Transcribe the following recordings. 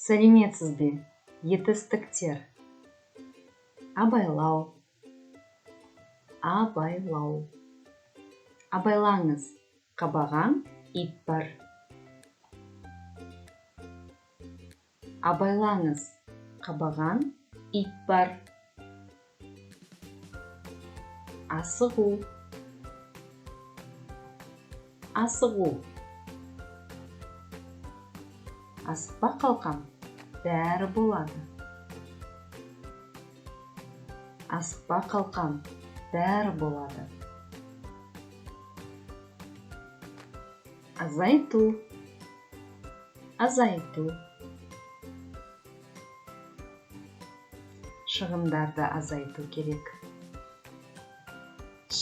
Сәлеметсіз бе, етістіктер? Абайлау. Абайлау. Абайлаңыз, қабаған ит бар. Абайлаңыз, қабаған ит бар. Асығу. Асығу. Асықпа қалқам, бәрі болады. Асықпа қалқам, бәрі болады. Азайту. Азайту. Шығындарды азайту керек.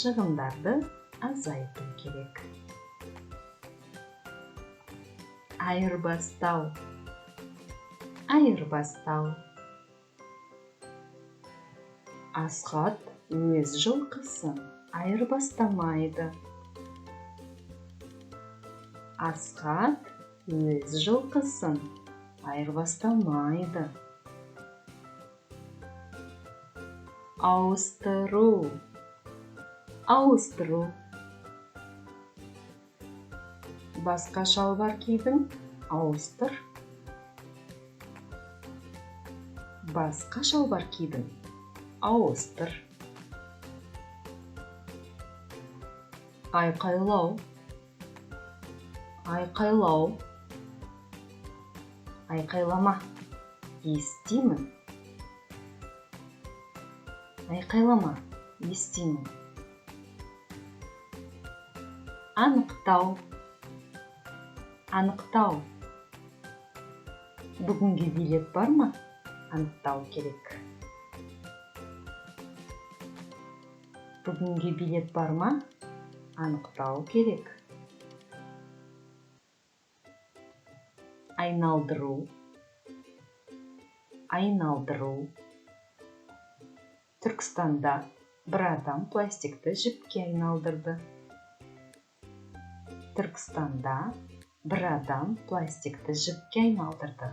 Шығындарды азайту керек. Айырбастау. Айырбастау. Асхат өз жылқысын айырбастамайды. Асхат өз жылқысын айырбастамайды. Ауыстыру. Ауыстыру. Басқа шалбар кидің, ауыстыр. Басқа шалбар кидің, ауыстыр. Айқайлау. Айқайлау. Айқайлама, естимін. Айқайлама, естимін. Анықтау. Анықтау. Бүгінге билет бар ма? Анықтау керек. Бүгінге билет бар ма? Анықтау керек. Айналдыру. Айналдыру. Түркістанда бір адам пластикті жіпке айналдырды. Түркістанда бір адам пластикті жіпке айналдырды.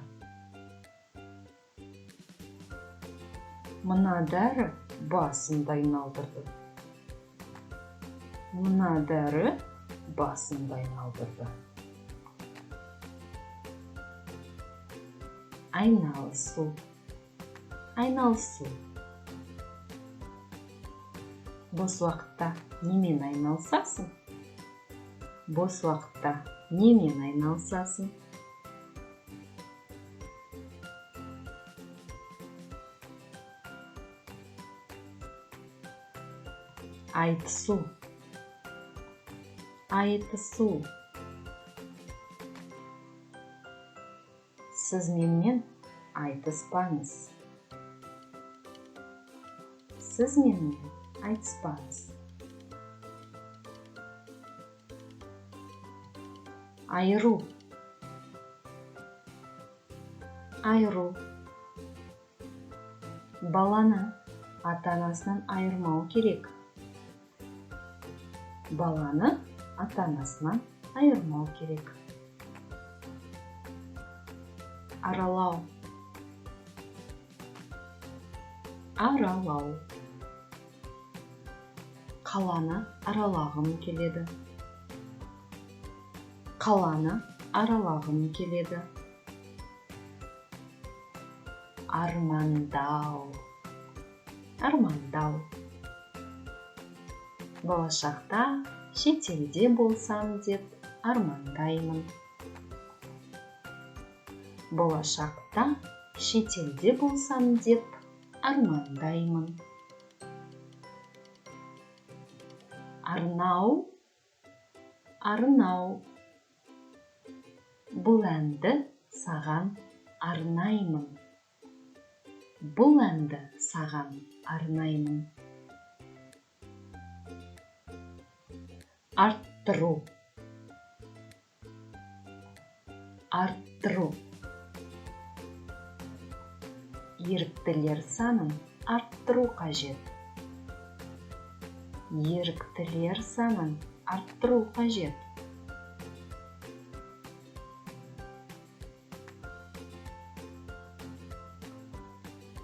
Мына дәрі басымды айналдырды. Мына дәрі басымды айналдырды. Айналысу. Айналысу. Бос уақытта немен айналысасың? Бос уақытта немен айналысасың? Айтысу. Айтысу. Сіз менімен айтыспаңыз. Сіз менімен айтыспаңыз. Айыру. Айыру. Баланы ата-анасынан айырмау керек. Баланы ата-анасынан айырмау керек. Аралау. Аралау. Қаланы аралағым келеді. Қаланы аралағым келеді. Армандау. Армандау. Болашақта шетелде болсам деп армандаймын. Болашақта шетелде болсам деп армандаймын. Арнау. Арнау. Бұл әнді саған арнаймын. Бұл әнді саған арнаймын. Арттыру. Арттыру. Еріктілер санын арттыру қажет. Еріктілер санын арттыру қажет.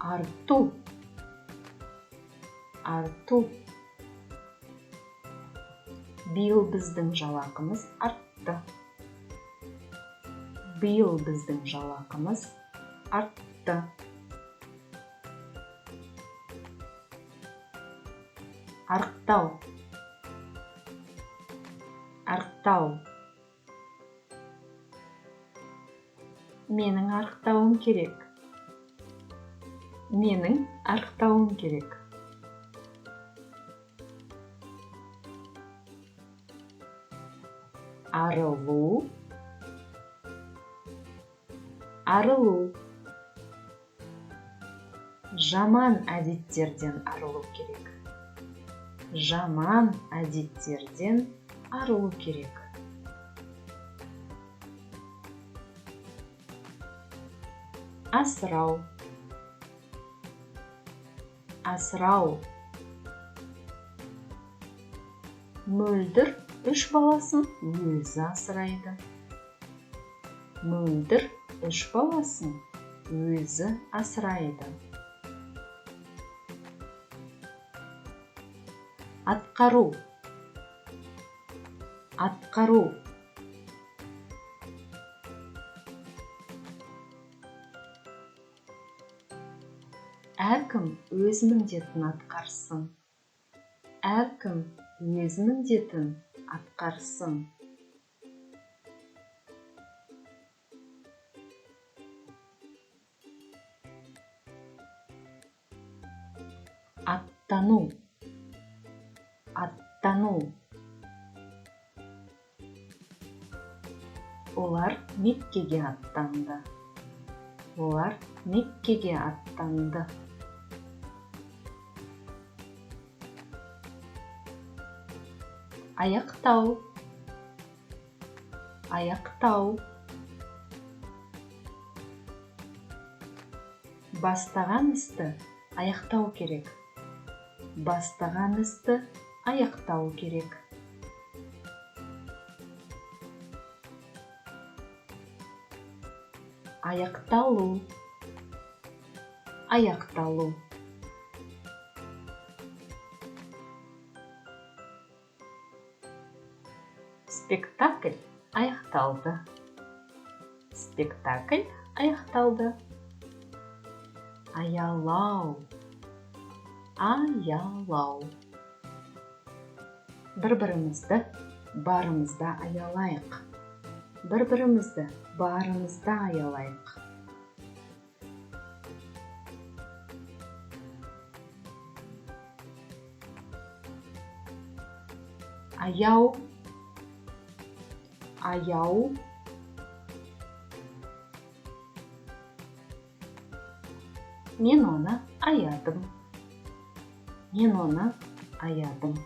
арту, арту. Биыл біздің жалақымыз артты. Биыл біздің жалақымыз артты. Арықтау, арықтау. Менің арықтауым керек. Менің арықтауым керек. Арылу, арылу. Жаман әдеттерден арылу керек. Жаман әдеттерден арылу керек. Асырау, асырау. Мөлдір 3 баласын өзі асырайды. Мөлдір 3 баласын өзі асырайды. Атқару, атқару. Әркім өз міндетін атқарсын. Әркім өз міндетін атқарсын. Аттану, аттану. Олар Меккеге аттанды. Олар Меккеге аттанды. Аяқтау, аяқтау. Бастаған істі аяқтау керек. Бастаған істі аяқтау керек. Аяқталу, аяқталу. Спектакль аяқталды. Спектакль аяқталды. Аялау, аялау. Бір-бірімізді барымызда аялайық. Бір-бірімізді барымызда аялайық. Аяу, аяу. Мен оны аядым. Мен оны аядым.